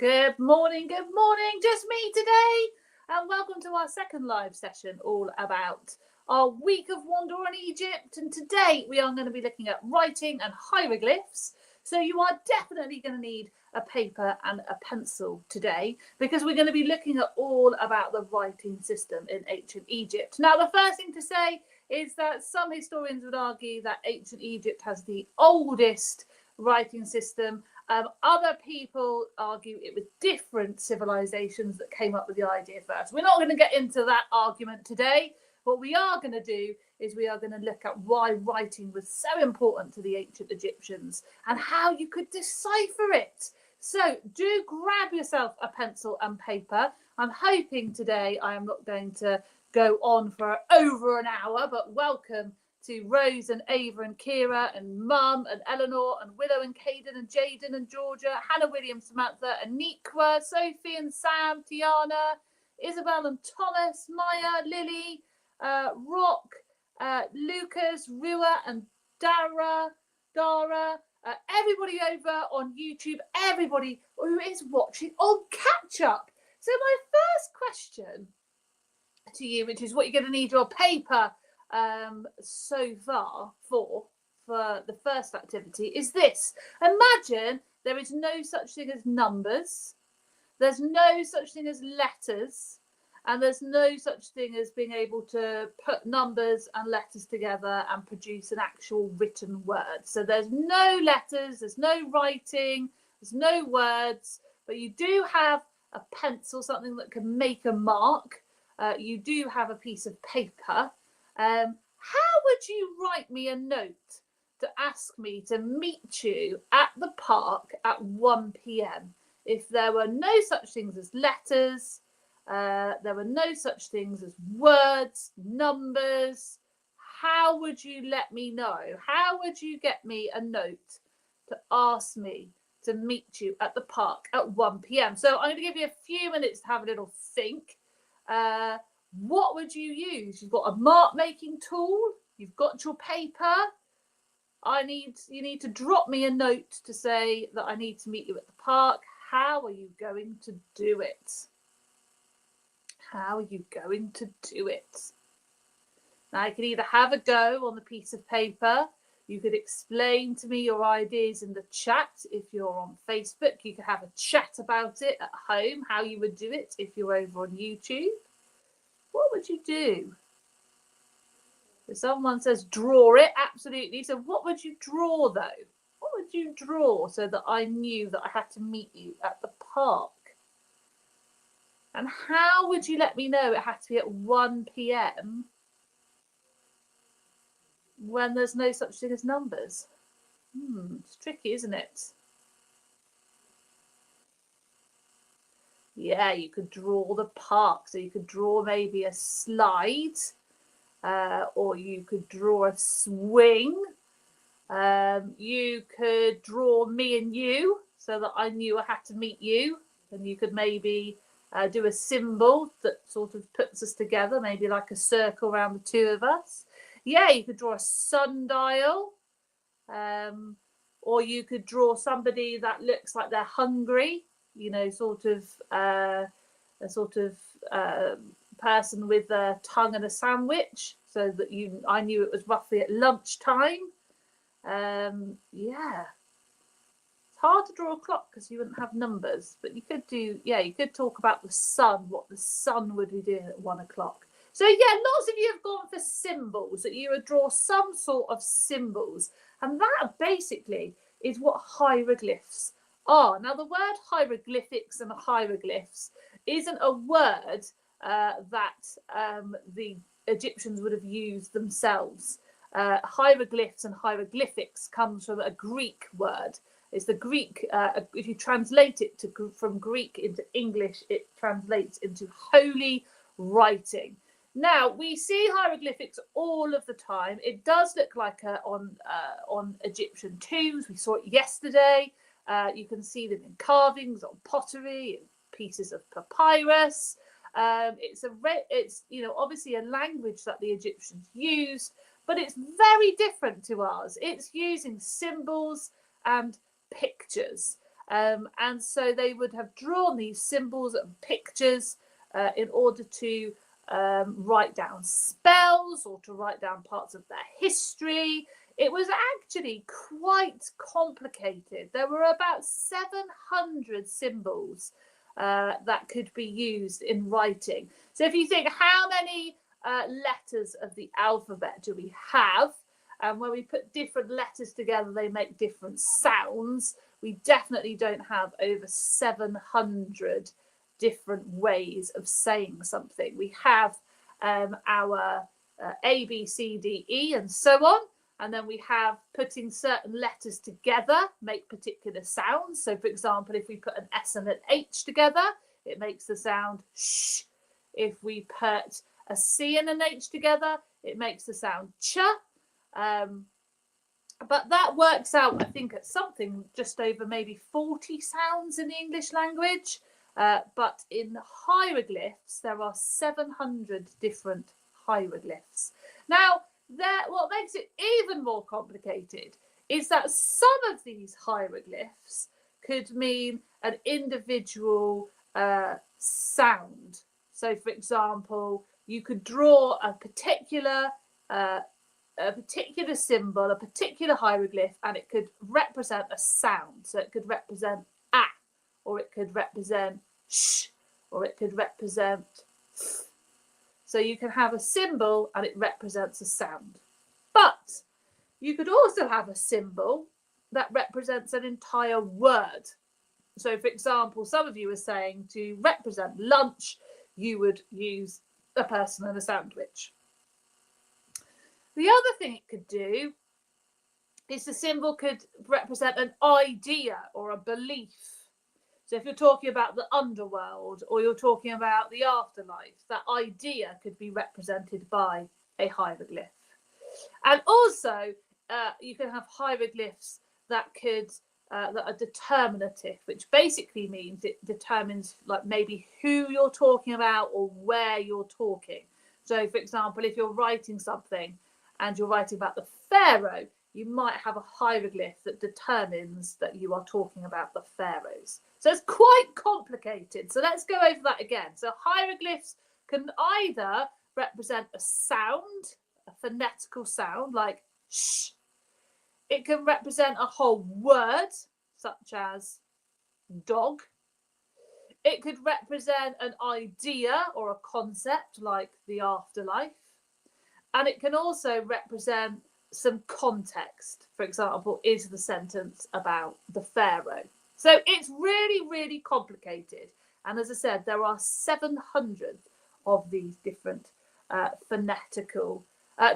Good morning, just me today, and welcome to our second live session all about our week of wander in Egypt. And today we are going to be looking at writing and hieroglyphs. So you are definitely going to need a paper and a pencil today, because we're going to be looking at all about the writing system in ancient Egypt. Now, the first thing to say is that some historians would argue that ancient Egypt has the oldest writing system. Other people argue it was different civilizations that came up with the idea first. We're not going to get into that argument today. What we are going to do is we are going to look at why writing was so important to the ancient Egyptians and how you could decipher it. So do grab yourself a pencil and paper. I'm hoping today I am not going to go on for over an hour, but welcome to Rose and Ava and Kira and Mum and Eleanor and Willow and Caden and Jaden and Georgia, Hannah, William, Samantha, Aniqua, Sophie and Sam, Tiana, Isabel and Thomas, Maya, Lily, Rock, Lucas, Rua and Dara, everybody over on YouTube, everybody who is watching on catch up. So my first question to you, which is what you're going to need your paper so far for the first activity, is this. Imagine there is no such thing as numbers, there's no such thing as letters, and there's no such thing as being able to put numbers and letters together and produce an actual written word. So there's no letters, there's no writing, there's no words, but you do have a pencil, something that can make a mark. You do have a piece of paper. How would you write me a note to ask me to meet you at the park at 1 p.m. if there were no such things as letters, there were no such things as words, numbers? How would you let me know? How would you get me a note to ask me to meet you at the park at 1 p.m? So I'm going to give you a few minutes to have a little think. What would you use? You've got a mark making tool, you've got your paper. You need to drop me a note to say that I need to meet you at the park. How are you going to do it? How are you going to do it? Now, you can either have a go on the piece of paper. You could explain to me your ideas in the chat. If you're on Facebook, you could have a chat about it at home, how you would do it if you're over on YouTube. What would you do? If someone says draw it, absolutely. So what would you draw though? What would you draw so that I knew that I had to meet you at the park? And how would you let me know it had to be at 1 p.m. when there's no such thing as numbers? It's tricky, isn't it? Yeah, you could draw the park. So you could draw maybe a slide, or you could draw a swing. You could draw me and you so that I knew I had to meet you. And you could maybe do a symbol that sort of puts us together, maybe like a circle around the two of us. Yeah, you could draw a sundial, or you could draw somebody that looks like they're hungry. You know, a person with a tongue and a sandwich, so that I knew it was roughly at lunchtime. Yeah, it's hard to draw a clock because you wouldn't have numbers, but you could talk about the sun, what the sun would be doing at 1 o'clock. So yeah, lots of you have gone for symbols, that you would draw some sort of symbols, and that basically is what hieroglyphs are. Now, the word hieroglyphics and hieroglyphs isn't a word that the Egyptians would have used themselves. Hieroglyphs and hieroglyphics comes from a Greek word. It's the Greek, if you translate it from Greek into English, it translates into holy writing. Now, we see hieroglyphics all of the time. It does look like on Egyptian tombs. We saw it yesterday. You can see them in carvings, on pottery, in pieces of papyrus. It's obviously a language that the Egyptians used, but it's very different to ours. It's using symbols and pictures. And so they would have drawn these symbols and pictures in order to write down spells or to write down parts of their history. It was actually quite complicated. There were about 700 symbols that could be used in writing. So if you think, how many letters of the alphabet do we have? And when we put different letters together, they make different sounds. We definitely don't have over 700 different ways of saying something. We have our A, B, C, D, E, and so on. And then we have putting certain letters together make particular sounds. So, for example, if we put an S and an H together, it makes the sound sh. If we put a C and an H together, it makes the sound ch. But that works out, I think, at something just over maybe 40 sounds in the English language. But in hieroglyphs, there are 700 different hieroglyphs. Now, what makes it even more complicated is that some of these hieroglyphs could mean an individual sound. So, for example, you could draw a particular symbol, a particular hieroglyph, and it could represent a sound. So it could represent a, or it could represent sh, or it could represent f. So you can have a symbol and it represents a sound. But you could also have a symbol that represents an entire word. So, for example, some of you are saying to represent lunch, you would use a person and a sandwich. The other thing it could do is the symbol could represent an idea or a belief. So if you're talking about the underworld or you're talking about the afterlife, that idea could be represented by a hieroglyph. And also, you can have hieroglyphs that are determinative, which basically means it determines like maybe who you're talking about or where you're talking. So, for example, if you're writing something and you're writing about the pharaoh, you might have a hieroglyph that determines that you are talking about the pharaohs. So it's quite complicated. So let's go over that again. So hieroglyphs can either represent a sound, a phonetical sound like sh. It can represent a whole word, such as dog. It could represent an idea or a concept like the afterlife. And it can also represent some context. For example, is the sentence about the pharaoh? So it's really, really complicated. And as I said, there are 700 of these different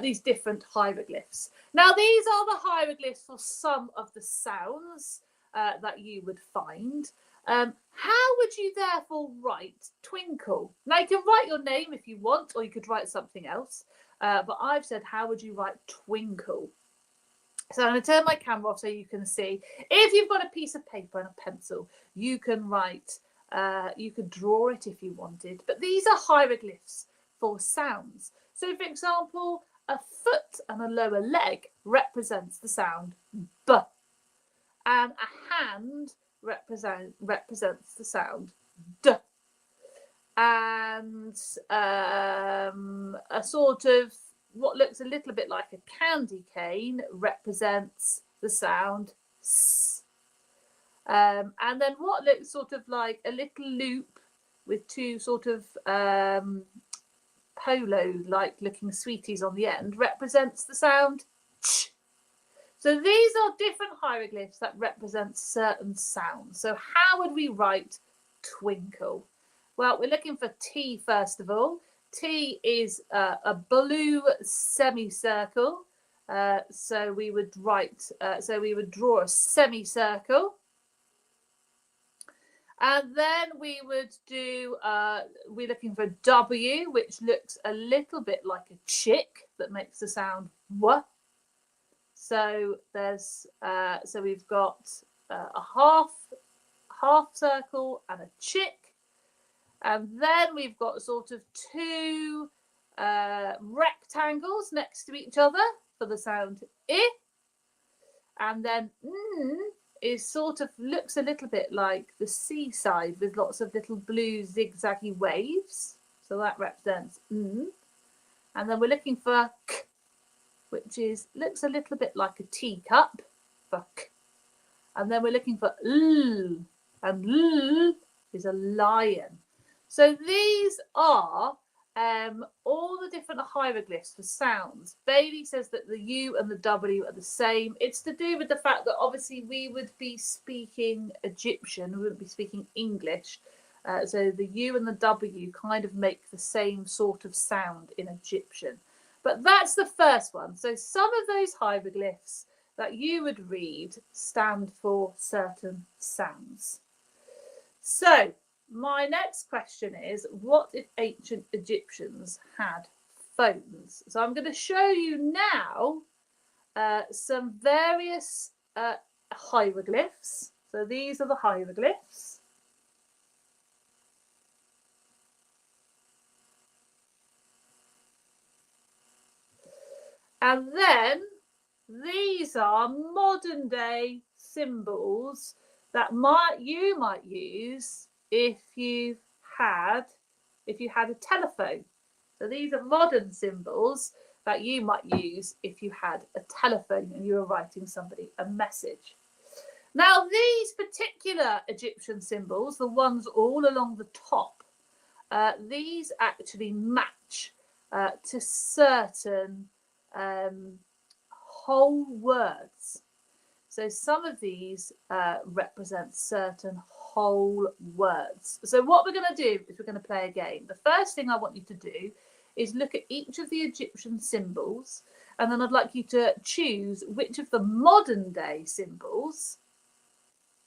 these different hieroglyphs. Now, these are the hieroglyphs for some of the sounds that you would find. How would you therefore write twinkle? Now, you can write your name if you want, or you could write something else. But I've said, how would you write twinkle? So I'm going to turn my camera off so you can see. If you've got a piece of paper and a pencil, you can write, you could draw it if you wanted. But these are hieroglyphs for sounds. So, for example, a foot and a lower leg represents the sound b. And a hand represents the sound d. And a sort of what looks a little bit like a candy cane represents the sound s. And then what looks sort of like a little loop with two sort of polo-like looking sweeties on the end represents the sound ch. So these are different hieroglyphs that represent certain sounds. So how would we write twinkle? Well, we're looking for T first of all. T is a blue semicircle. So we would draw a semicircle. And then we would do, we're looking for W, which looks a little bit like a chick that makes the sound W. So there's, so we've got a half circle and a chick. And then we've got sort of two rectangles next to each other for the sound I. And then is sort of looks a little bit like the seaside with lots of little blue zigzaggy waves. So that represents And then we're looking for K, which looks a little bit like a teacup for K. And then we're looking for L, and L is a lion. So these are all the different hieroglyphs for sounds. Bailey says that the U and the W are the same. It's to do with the fact that obviously we would be speaking Egyptian, we wouldn't be speaking English. So the U and the W kind of make the same sort of sound in Egyptian. But that's the first one. So some of those hieroglyphs that you would read stand for certain sounds. So my next question is, what if ancient Egyptians had phones? So I'm going to show you now some various hieroglyphs. So these are the hieroglyphs. And then these are modern day symbols that you might use if you had a telephone. So these are modern symbols that you might use if you had a telephone and you were writing somebody a message. Now these particular Egyptian symbols, the ones all along the top, these actually match to certain whole words. So some of these represent certain whole words. So what we're going to do is we're going to play a game. The first thing I want you to do is look at each of the Egyptian symbols, and then I'd like you to choose which of the modern day symbols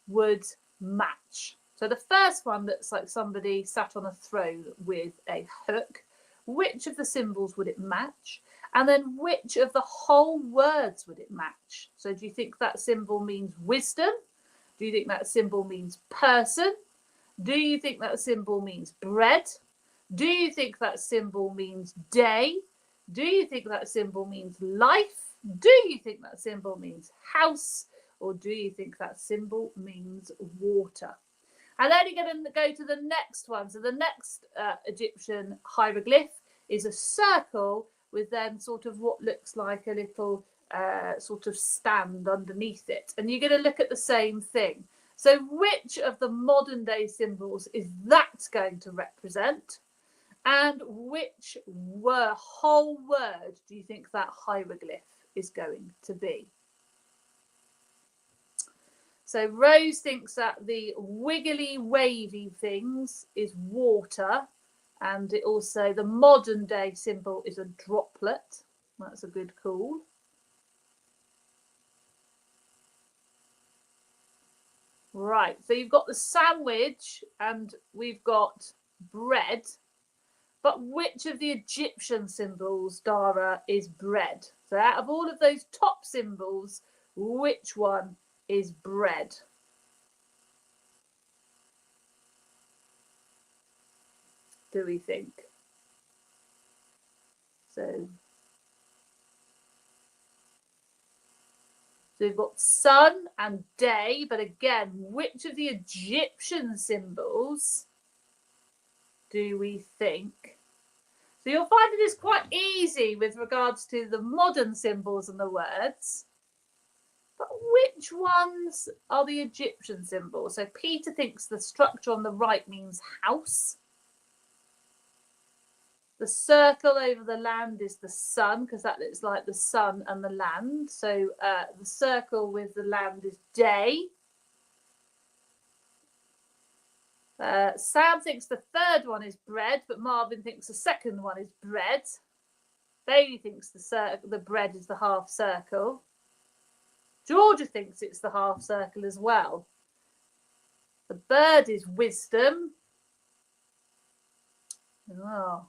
would match. So the first one looks like somebody sat on a throne with a hook. Which of the symbols would it match? And then which of the whole words would it match? So do you think that symbol means wisdom? Do you think that symbol means person? Do you think that symbol means bread? Do you think that symbol means day? Do you think that symbol means life? Do you think that symbol means house? Or do you think that symbol means water? And then you're going to go to the next one. So the next Egyptian hieroglyph is a circle with then sort of what looks like a little sort of stand underneath it. And you're going to look at the same thing. So which of the modern day symbols is that going to represent? And which whole word do you think that hieroglyph is going to be? So Rose thinks that the wiggly, wavy things is water. And it also, the modern day symbol is a droplet. That's a good call. Right, so you've got the sandwich and we've got bread. But which of the Egyptian symbols, Dara, is bread? So out of all of those top symbols, which one is bread? Do we think? So we've got sun and day, but again, which of the Egyptian symbols do we think? So you'll find it is quite easy with regards to the modern symbols and the words. But which ones are the Egyptian symbols? So Peter thinks the structure on the right means house. The circle over the land is the sun, because that looks like the sun and the land. So the circle with the land is day. Sam thinks the third one is bread, but Marvin thinks the second one is bread. Bailey thinks the bread is the half circle. Georgia thinks it's the half circle as well. The bird is wisdom. Oh.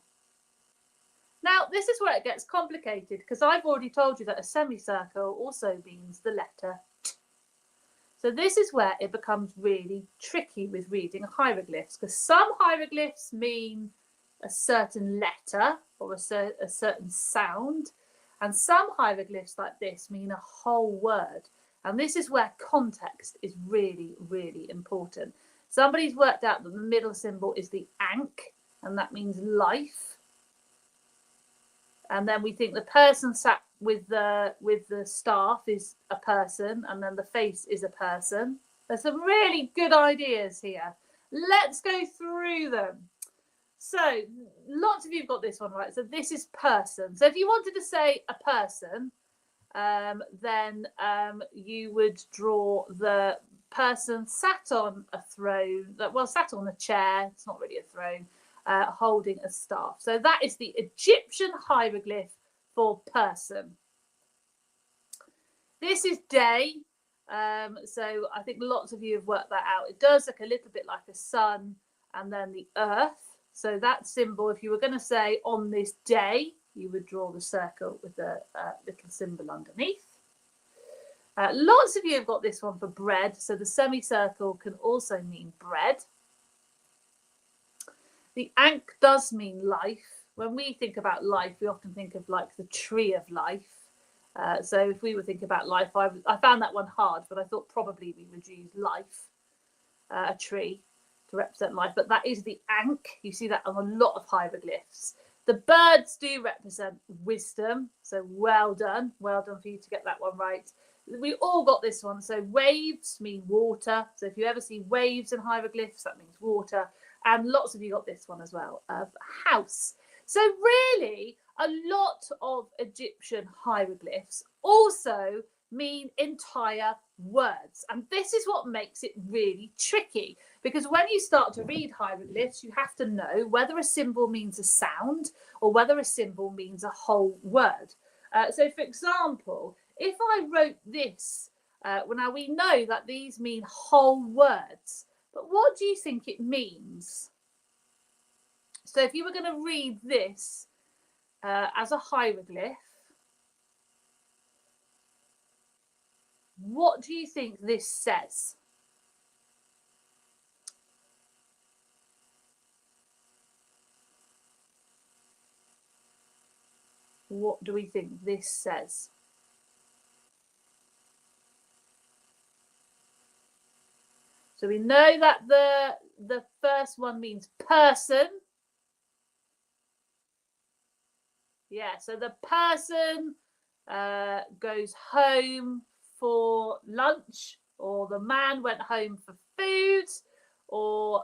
Now, this is where it gets complicated, because I've already told you that a semicircle also means the letter T. So this is where it becomes really tricky with reading hieroglyphs, because some hieroglyphs mean a certain letter or a certain sound, and some hieroglyphs like this mean a whole word. And this is where context is really, really important. Somebody's worked out that the middle symbol is the ankh, and that means life. And then we think the person sat with the staff is a person, and then the face is a person. There's some really good ideas here. Let's go through them. So lots of you have got this one right. So this is person. So if you wanted to say a person, then you would draw the person sat on a throne, well, sat on a chair. It's not really a throne. Holding a staff. So that is the Egyptian hieroglyph for person. This is day. So I think lots of you have worked that out. It does look a little bit like a sun and then the earth. So that symbol, if you were going to say on this day, you would draw the circle with the little symbol underneath. Lots of you have got this one for bread. So the semicircle can also mean bread. The ankh does mean life. When we think about life, we often think of like the tree of life. So if we were thinking about life, I found that one hard, but I thought probably we would use life, a tree, to represent life. But that is the ankh. You see that on a lot of hieroglyphs. The birds do represent wisdom. So well done. Well done for you to get that one right. We all got this one. So waves mean water. So if you ever see waves in hieroglyphs, that means water. And lots of you got this one as well, of house. So really, a lot of Egyptian hieroglyphs also mean entire words. And this is what makes it really tricky, because when you start to read hieroglyphs, you have to know whether a symbol means a sound or whether a symbol means a whole word. So, for example, if I wrote this, now we know that these mean whole words. But what do you think it means? So if you were going to read this as a hieroglyph, what do you think this says? What do we think this says? So we know that the first one means person. Yeah, so the person goes home for lunch, or the man went home for food, or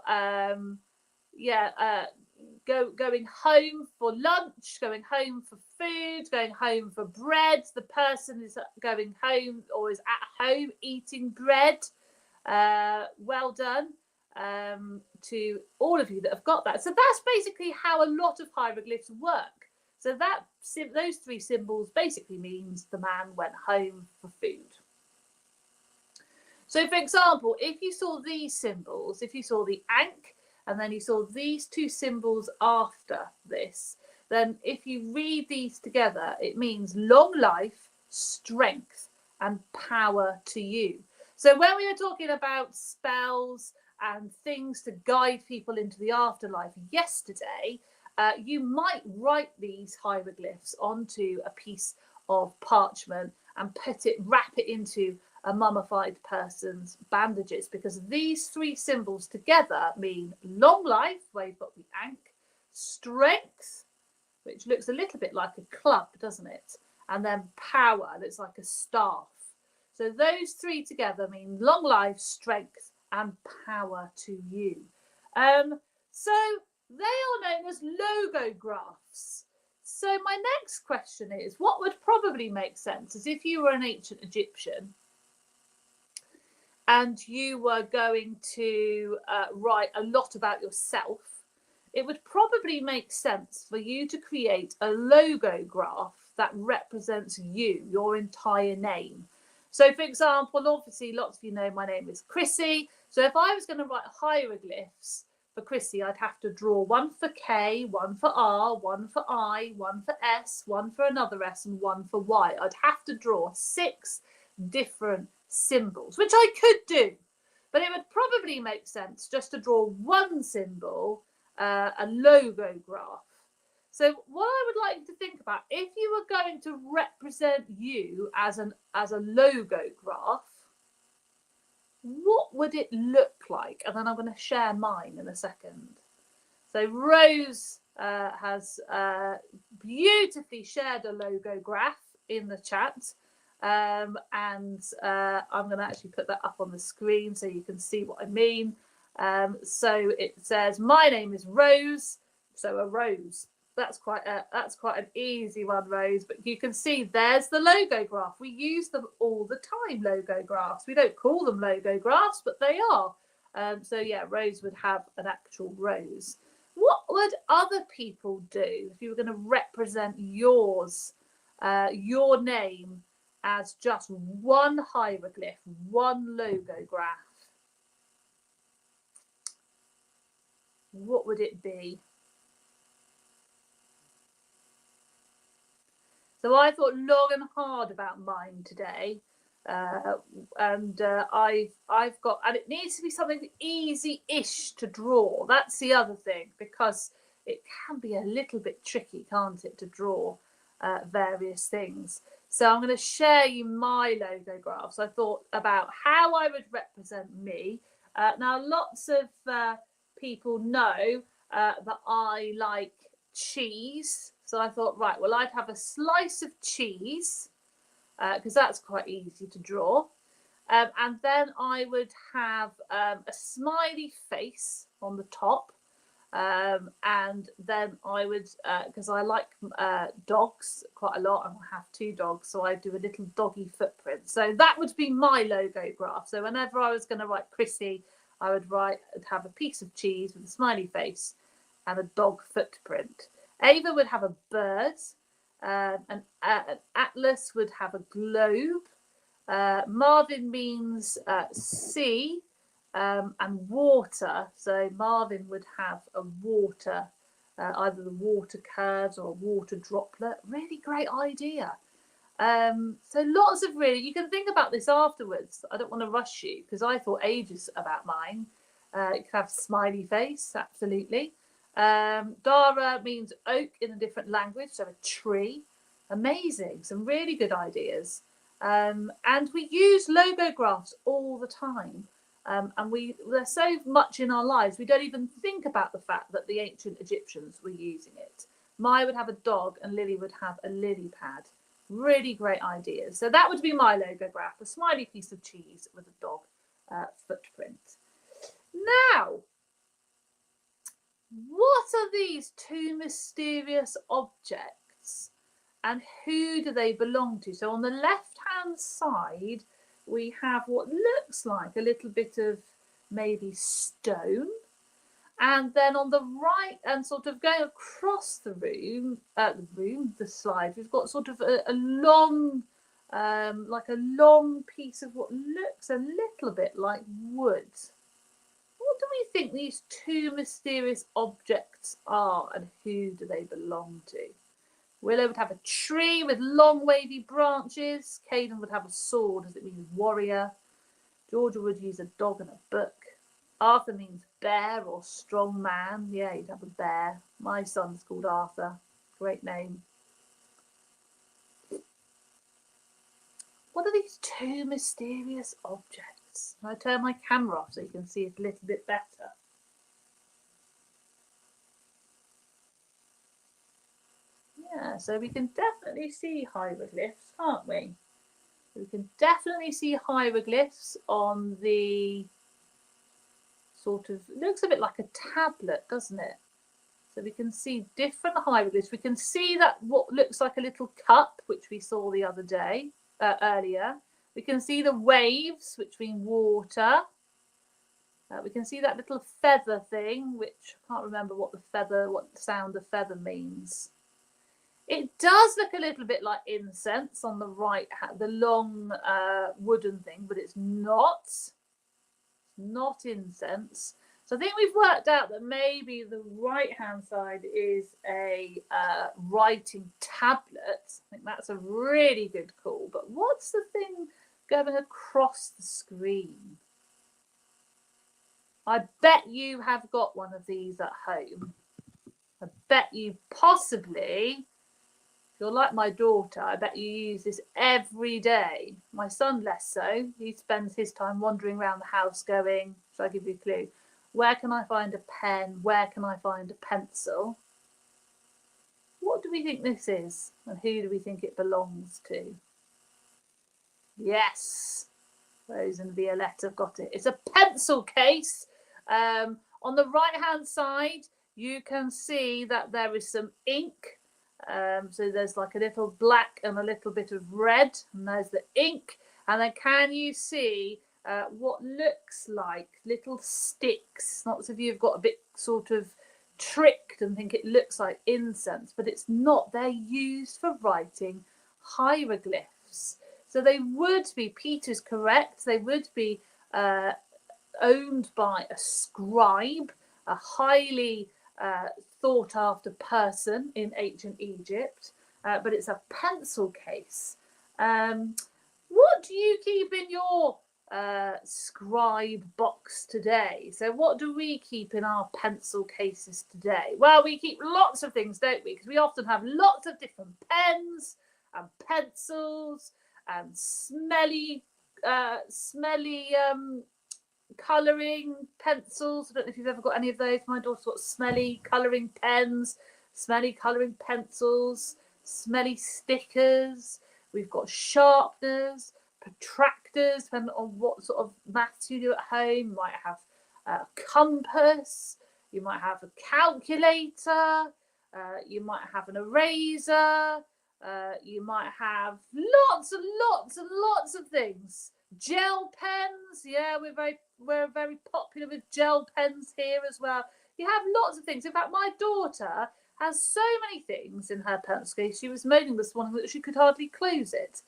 going home for lunch, going home for food, going home for bread. The person is going home or is at home eating bread. Well done to all of you that have got that. So that's basically how a lot of hieroglyphs work. So those three symbols basically means the man went home for food. So for example, if you saw these symbols, if you saw the ankh and then you saw these two symbols after this, then if you read these together, it means long life, strength and power to you. So when we were talking about spells and things to guide people into the afterlife yesterday, you might write these hieroglyphs onto a piece of parchment and wrap it into a mummified person's bandages, because these three symbols together mean long life, where you've got the ankh, strength, which looks a little bit like a club, doesn't it? And then power, that's like a staff. So those three together mean long life, strength, and power to you. So they are known as logographs. So my next question is, what would probably make sense is if you were an ancient Egyptian and you were going to write a lot about yourself, it would probably make sense for you to create a logograph that represents you, your entire name. So, for example, obviously, lots of you know my name is Chrissy. So if I was going to write hieroglyphs for Chrissy, I'd have to draw one for K, one for R, one for I, one for S, one for another S, and one for Y. I'd have to draw 6 different symbols, which I could do, but it would probably make sense just to draw one symbol, a logograph. So what I would like you to think about, if you were going to represent you as a logograph, what would it look like? And then I'm going to share mine in a second. So Rose has beautifully shared a logograph in the chat. And I'm going to actually put that up on the screen so you can see what I mean. So it says, my name is Rose. So a rose. That's quite an easy one, Rose. But you can see there's the logograph. We use them all the time, logographs. We don't call them logographs, but they are. So yeah, Rose would have an actual rose. What would other people do if you were going to represent yours, your name, as just one hieroglyph, one logograph? What would it be? So I thought long and hard about mine today, and I've got, and it needs to be something easy-ish to draw. That's the other thing, because it can be a little bit tricky, can't it, to draw various things. So I'm going to share you my logographs. I thought about how I would represent me. Now, lots of people know that I like cheese. So I thought, right, well, I'd have a slice of cheese, because that's quite easy to draw. And then I would have a smiley face on the top. And then I would, because I like dogs quite a lot, and I have 2 dogs, so I do a little doggy footprint. So that would be my logograph. So whenever I was going to write Chrissy, I would have a piece of cheese with a smiley face and a dog footprint. Ava would have a bird, an atlas would have a globe, Marvin means sea, and water. So Marvin would have a water, either the water curves or a water droplet. Really great idea. So lots of you can think about this afterwards. I don't want to rush you, because I thought ages about mine. You could have smiley face, absolutely. Dara means oak in a different language, so a tree. Amazing, some really good ideas. And we use logographs all the time. And there's so much in our lives, we don't even think about the fact that the ancient Egyptians were using it. Maya would have a dog and Lily would have a lily pad. Really great ideas. So that would be my logograph, a smiley piece of cheese with a dog footprint. Now, what are these 2 mysterious objects and who do they belong to? So on the left-hand side, we have what looks like a little bit of maybe stone. And then on the right, and sort of going across the slide, we've got sort of a long, like a long piece of what looks a little bit like wood. What do we think these 2 mysterious objects are, and who do they belong to? Willow would have a tree with long wavy branches. Caden would have a sword, as it means warrior. Georgia would use a dog and a book. Arthur means bear or strong man. Yeah, you'd have a bear. My son's called Arthur. Great name. What are these 2 mysterious objects? I turn my camera off so you can see it a little bit better. Yeah, so we can definitely see hieroglyphs, can't we? We can definitely see hieroglyphs on the sort of, looks a bit like a tablet, doesn't it? So we can see different hieroglyphs. We can see that what looks like a little cup, which we saw the other day, earlier. We can see the waves, which mean water. We can see that little feather thing, which I can't remember what the sound of feather means. It does look a little bit like incense on the right, the long wooden thing, but it's not incense. So I think we've worked out that maybe the right-hand side is a writing tablet. I think that's a really good call. But what's the thing going across the screen? I bet you have got one of these at home. I bet you possibly, if you're like my daughter, I bet you use this every day. My son less so. He spends his time wandering around the house going, shall I give you a clue? Where can I find a pen? Where can I find a pencil? What do we think this is? And who do we think it belongs to? Yes, Rose and Violetta have got it. It's a pencil case. On the right-hand side, you can see that there is some ink. So there's like a little black and a little bit of red, and there's the ink. And then can you see what looks like little sticks? Lots of you have got a bit sort of tricked and think it looks like incense, but it's not. They're used for writing hieroglyphs. So they would be, Peter's correct, they would be owned by a scribe, a highly thought after person in ancient Egypt, but it's a pencil case. What do you keep in your scribe box today? So what do we keep in our pencil cases today? Well, we keep lots of things, don't we? Because we often have lots of different pens and pencils and smelly colouring pencils. I don't know if you've ever got any of those. My daughter's got smelly colouring pens, smelly colouring pencils, smelly stickers. We've got sharpeners, protractors, depending on what sort of maths you do at home. You might have a compass, you might have a calculator, you might have an eraser, you might have lots and lots and lots of things. Gel pens, yeah, we're very popular with gel pens here as well. You have lots of things. In fact, my daughter has so many things in her pencil case. She was moaning this morning that she could hardly close it.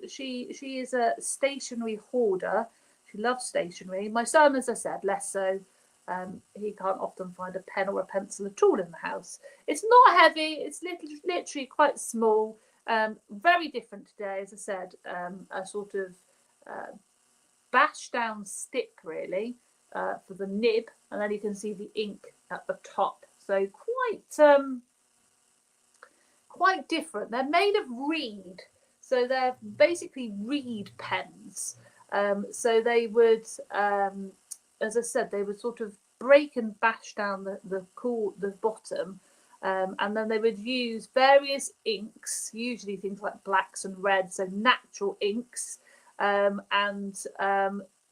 She is a stationery hoarder. She loves stationery. My son, as I said, less so. He can't often find a pen or a pencil at all in the house. It's not heavy. It's literally quite small. Very different today, as I said. A sort of bash down stick, really, for the nib, and then you can see the ink at the top. So quite different. They're made of reed, so they're basically reed pens. So they would, as I said, they would sort of break and bash down the bottom, and then they would use various inks, usually things like blacks and reds, so natural inks, and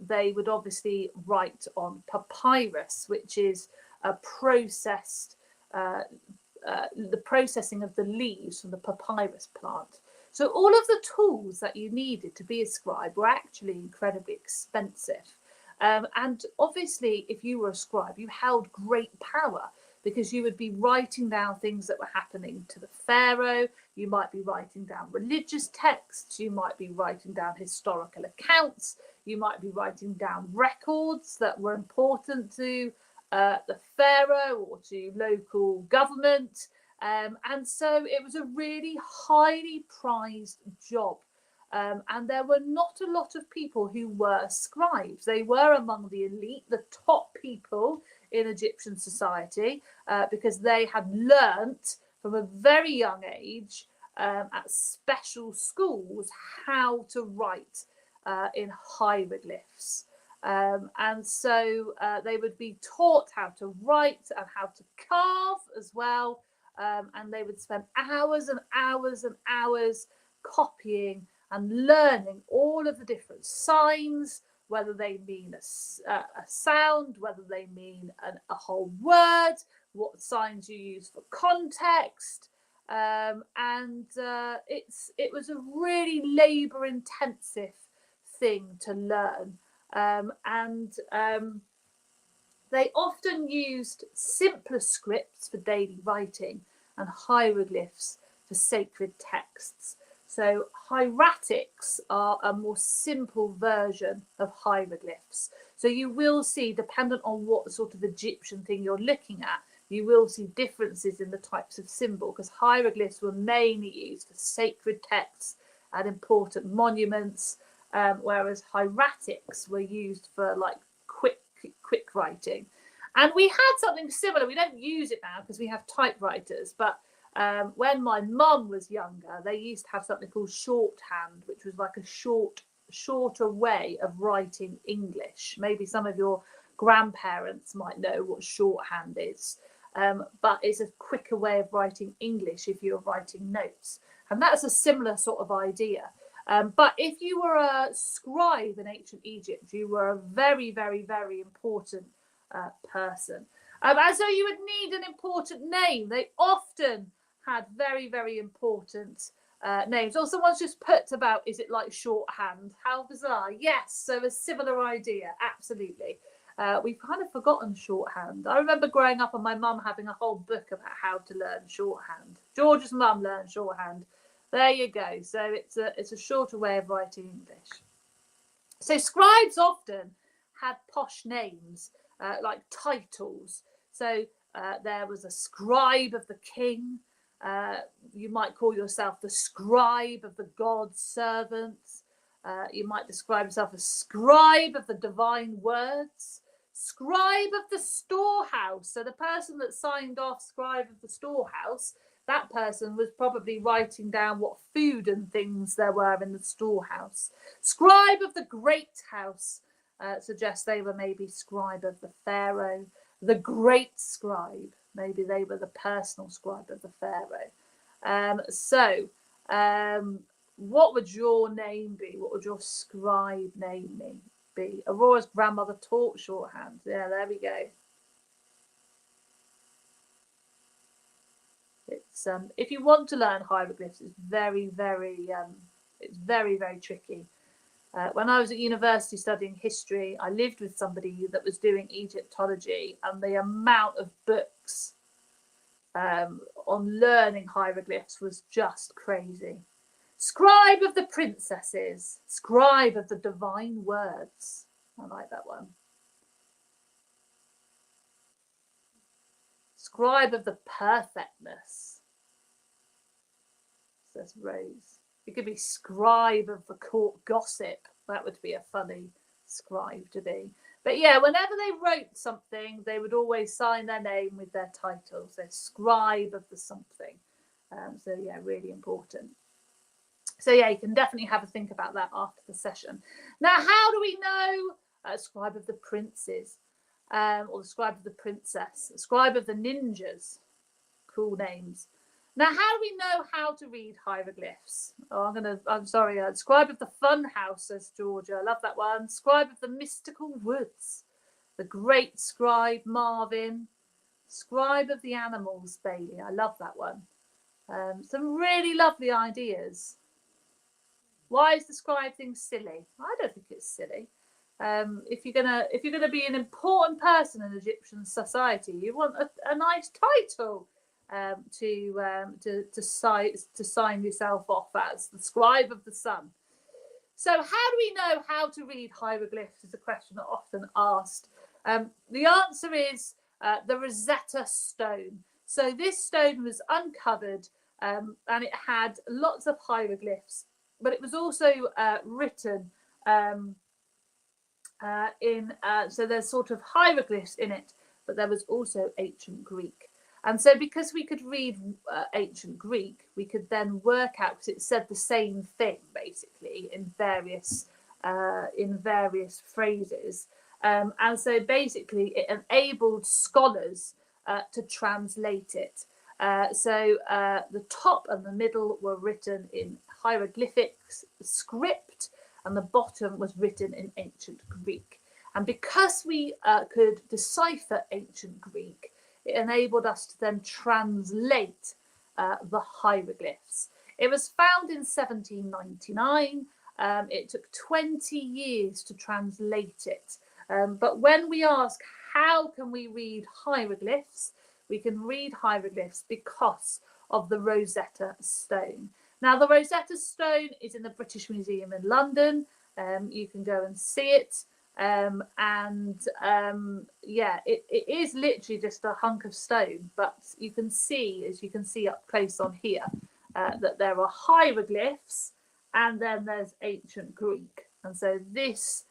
they would obviously write on papyrus, which is a processed, the processing of the leaves from the papyrus plant. So all of the tools that you needed to be a scribe were actually incredibly expensive. And obviously, if you were a scribe, you held great power, because you would be writing down things that were happening to the pharaoh. You might be writing down religious texts. You might be writing down historical accounts. You might be writing down records that were important to the pharaoh or to local government. And so it was a really highly prized job. And there were not a lot of people who were scribes. They were among the elite, the top people in Egyptian society, because they had learnt from a very young age at special schools how to write in hieroglyphs. And so they would be taught how to write and how to carve as well. And they would spend hours and hours and hours copying and learning all of the different signs, whether they mean a sound, whether they mean a whole word, what signs you use for context. It was a really labour intensive thing to learn, they often used simpler scripts for daily writing and hieroglyphs for sacred texts. So hieratics are a more simple version of hieroglyphs. So you will see, dependent on what sort of Egyptian thing you're looking at, you will see differences in the types of symbol, because hieroglyphs were mainly used for sacred texts and important monuments, whereas hieratics were used for like quick writing. And we had something similar. We don't use it now because we have typewriters, but when my mum was younger, they used to have something called shorthand, which was like a shorter way of writing English. Maybe some of your grandparents might know what shorthand is, but it's a quicker way of writing English if you're writing notes. And that's a similar sort of idea. But if you were a scribe in ancient Egypt, you were a very, very, very important person. And so you would need an important name. They often had very, very important names. Or someone's just put about, is it like shorthand? How bizarre. Yes, so a similar idea, absolutely. We've kind of forgotten shorthand. I remember growing up and my mum having a whole book about how to learn shorthand. George's mum learned shorthand. There you go. So it's a shorter way of writing English. So scribes often had posh names, like titles. So there was a scribe of the king. You might call yourself the scribe of the God's servants. You might describe yourself as scribe of the divine words. Scribe of the storehouse. So the person that signed off scribe of the storehouse, that person was probably writing down what food and things there were in the storehouse. Scribe of the great house suggests they were maybe scribe of the pharaoh. The great scribe, maybe they were the personal scribe of the pharaoh. What would your name be? What would your scribe name be? Aurora's grandmother taught shorthand. Yeah, there we go. It's if you want to learn hieroglyphs, it's very, very tricky. When I was at university studying history, I lived with somebody that was doing Egyptology, and the amount of books on learning hieroglyphs was just crazy. Scribe of the princesses, scribe of the divine words. I like that one. Scribe of the perfectness, says Rose. It could be scribe of the court gossip. That would be a funny scribe to be. But yeah, whenever they wrote something, they would always sign their name with their title. So scribe of the something. So yeah, really important. So yeah, you can definitely have a think about that after the session. Now, how do we know scribe of the princes? Or the scribe of the princess, the scribe of the ninjas, cool names. Now, how do we know how to read hieroglyphs? I'm sorry, scribe of the fun house, says Georgia. I love that one. Scribe of the mystical woods, the great scribe Marvin. Scribe of the animals, Bailey. I love that one. Some really lovely ideas. Why is the scribe thing silly? I don't think it's silly. If you're gonna be an important person in Egyptian society, you want a nice title to sign yourself off as the scribe of the sun. So how do we know how to read hieroglyphs is a question that often asked. The answer is the Rosetta Stone. So this stone was uncovered and it had lots of hieroglyphs, but it was also written so there's sort of hieroglyphs in it, but there was also ancient Greek. And so because we could read ancient Greek, we could then work out, because it said the same thing basically in various phrases. And so basically it enabled scholars to translate it. So the top and the middle were written in hieroglyphics script, and the bottom was written in ancient Greek. And because we could decipher ancient Greek, it enabled us to then translate the hieroglyphs. It was found in 1799. It took 20 years to translate it. But when we ask, how can we read hieroglyphs? We can read hieroglyphs because of the Rosetta Stone. Now, the Rosetta Stone is in the British Museum in London. You can go and see it. Yeah, it is literally just a hunk of stone, but you can see, as you can see up close on here, that there are hieroglyphs and then there's ancient Greek. And so this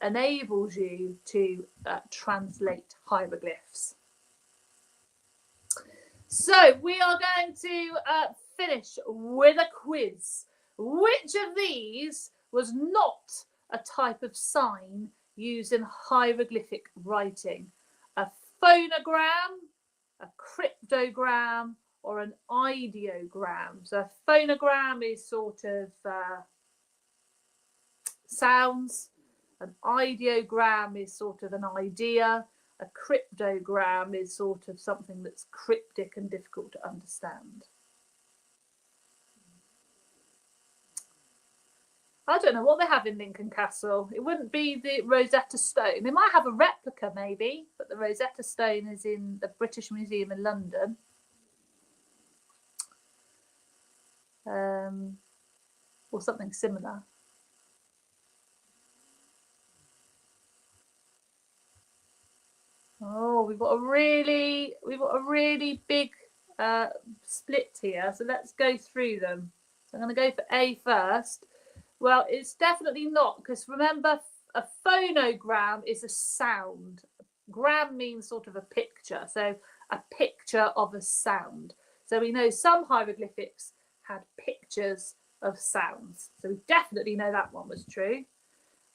enables you to translate hieroglyphs. So we are going to finish with a quiz. Which of these was not a type of sign used in hieroglyphic writing? A phonogram, a cryptogram, or an ideogram? So a phonogram is sort of sounds. An ideogram is sort of an idea. A cryptogram is sort of something that's cryptic and difficult to understand. I don't know what they have in Lincoln Castle. It wouldn't be the Rosetta Stone. They might have a replica maybe, but the Rosetta Stone is in the British Museum in London. Or something similar. Oh, we've got a really big split here. So let's go through them. So I'm going to go for A first. Well, it's definitely not, because remember, a phonogram is a sound. Gram means sort of a picture, so a picture of a sound. So we know some hieroglyphics had pictures of sounds. So we definitely know that one was true.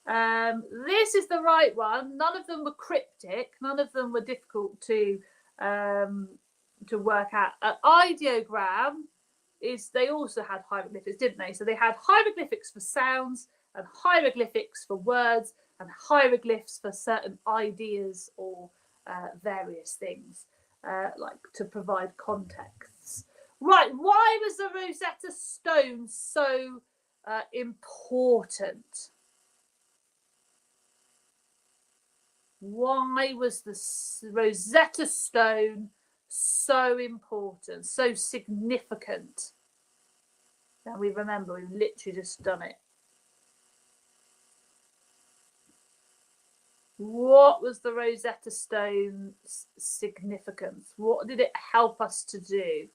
This is the right one. None of them were cryptic. None of them were difficult to work out. An ideogram is, they also had hieroglyphics, didn't they? So they had hieroglyphics for sounds and hieroglyphics for words and hieroglyphs for certain ideas or various things, like to provide contexts. Right, why was the Rosetta Stone so important? Why was the Rosetta Stone so important, so significant? Now we remember, we've literally just done it. What was the Rosetta Stone's significance? What did it help us to do?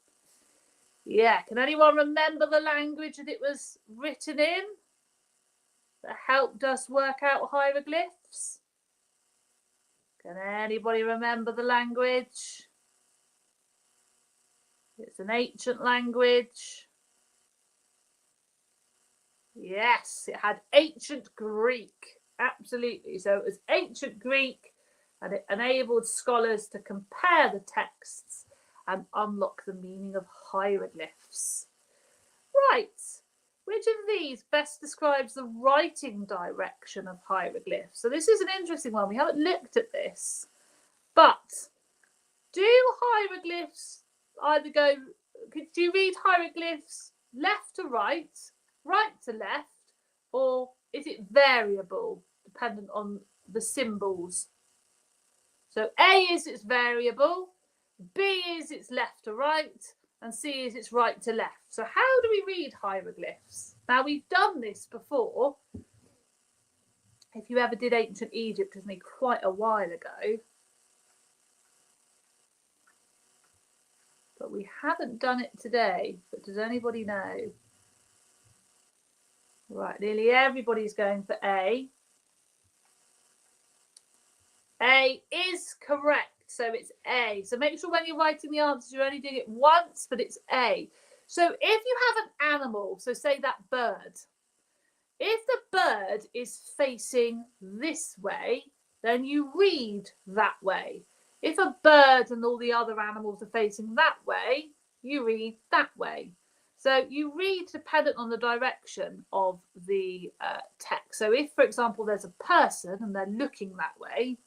Yeah, can anyone remember the language that it was written in that helped us work out hieroglyphs? Can anybody remember the language? It's an ancient language. Yes, it had ancient Greek. Absolutely. So it was ancient Greek, and it enabled scholars to compare the texts and unlock the meaning of hieroglyphs. Right. Which of these best describes the writing direction of hieroglyphs? So this is an interesting one. We haven't looked at this. But do hieroglyphs either go, could you read hieroglyphs left to right to left, or is it variable dependent on the symbols? So A is it's variable, B is it's left to right, and C is it's right to left. So how do we read hieroglyphs? Now, we've done this before. If you ever did ancient Egypt with me quite a while ago. But we haven't done it today. But does anybody know? Right, nearly everybody's going for A. A is correct. So it's A. So make sure when you're writing the answers, you're only doing it once, but it's A. So if you have an animal, so say that bird, if the bird is facing this way, then you read that way. If a bird and all the other animals are facing that way, you read that way. So you read dependent on the direction of the text. So if, for example, there's a person and they're looking that way,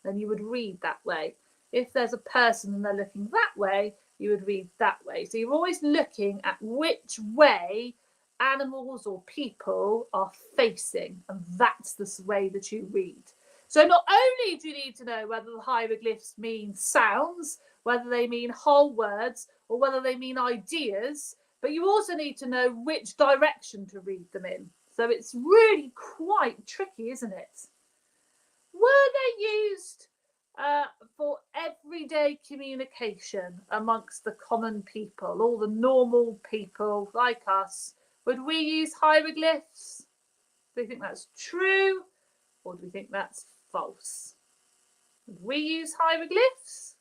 then you would read that way. If there's a person and they're looking that way, you would read that way. So you're always looking at which way animals or people are facing, and that's the way that you read. So not only do you need to know whether the hieroglyphs mean sounds, whether they mean whole words, or whether they mean ideas, but you also need to know which direction to read them in. So it's really quite tricky, isn't it? Were they used for everyday communication amongst the common people, all the normal people like us? Would we use hieroglyphs? Do we think that's true, or do we think that's false? Would we use hieroglyphs?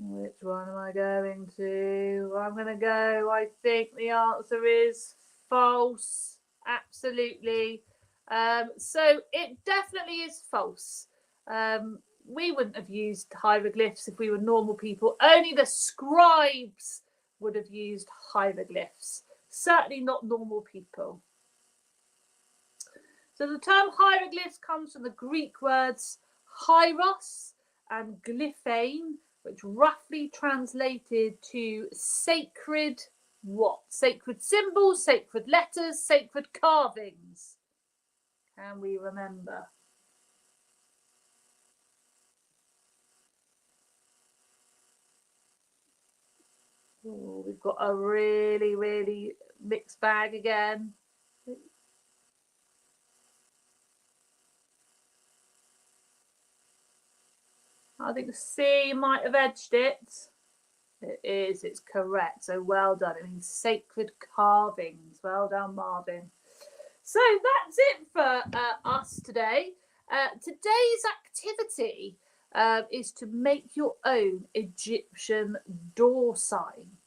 Which one am I going to? I'm going to go, I think the answer is false. Absolutely. So it definitely is false. We wouldn't have used hieroglyphs if we were normal people. Only the scribes would have used hieroglyphs. Certainly not normal people. So the term hieroglyphs comes from the Greek words hieros and glyphein, which roughly translated to sacred what? Sacred symbols, sacred letters, sacred carvings. Can we remember? Ooh, we've got a really, really mixed bag again. I think C might have edged it. It is, it's correct. So well done. It means sacred carvings. Well done, Marvin. So that's it for us today. Today's activity is to make your own Egyptian door sign.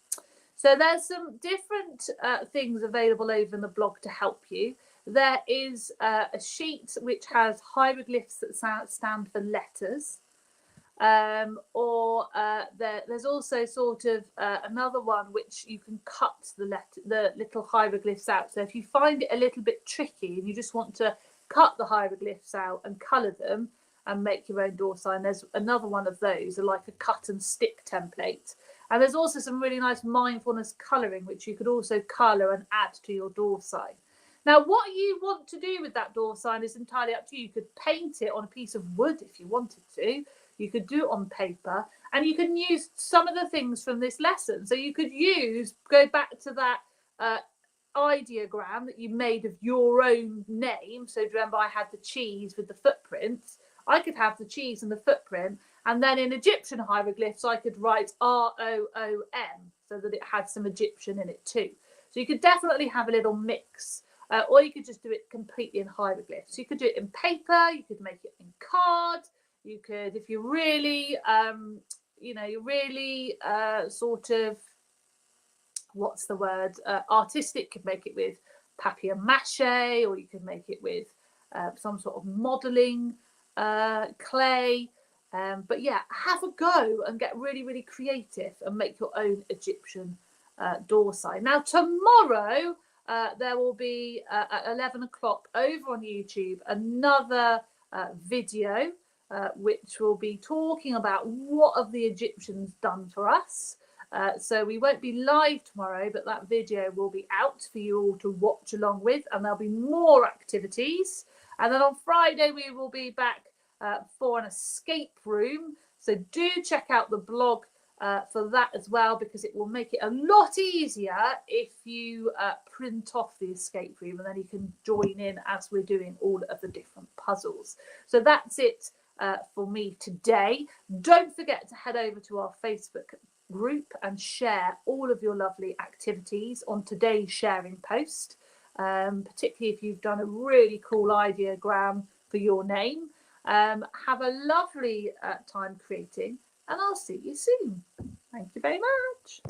So there's some different things available over in the blog to help you. There is a sheet which has hieroglyphs that stand for letters. There's also sort of another one which you can cut the little hieroglyphs out. So if you find it a little bit tricky and you just want to cut the hieroglyphs out and colour them and make your own door sign, there's another one of those, like a cut and stick template. And there's also some really nice mindfulness colouring which you could also colour and add to your door sign. Now, what you want to do with that door sign is entirely up to you. You could paint it on a piece of wood if you wanted to. You could do it on paper, and you can use some of the things from this lesson. So you could go back to that ideogram that you made of your own name. So do you remember I had the cheese with the footprints? I could have the cheese and the footprint, and then in Egyptian hieroglyphs, I could write R-O-O-M so that it had some Egyptian in it too. So you could definitely have a little mix. Or you could just do it completely in hieroglyphs. You could do it in paper, you could make it in card, you could, if you really, you're really sort of, what's the word, artistic, could make it with papier-mâché, or you could make it with some sort of modelling clay. But yeah, have a go and get really, really creative and make your own Egyptian door sign. Now, tomorrow, there will be at 11 o'clock over on YouTube another video which will be talking about what have the Egyptians done for us. So we won't be live tomorrow, but that video will be out for you all to watch along with, and there'll be more activities. And then on Friday we will be back for an escape room. So do check out the blog for that as well, because it will make it a lot easier if you print off the escape room, and then you can join in as we're doing all of the different puzzles. So that's it for me today. Don't forget to head over to our Facebook group and share all of your lovely activities on today's sharing post, particularly if you've done a really cool ideogram for your name. Have a lovely time creating, and I'll see you soon. Thank you very much.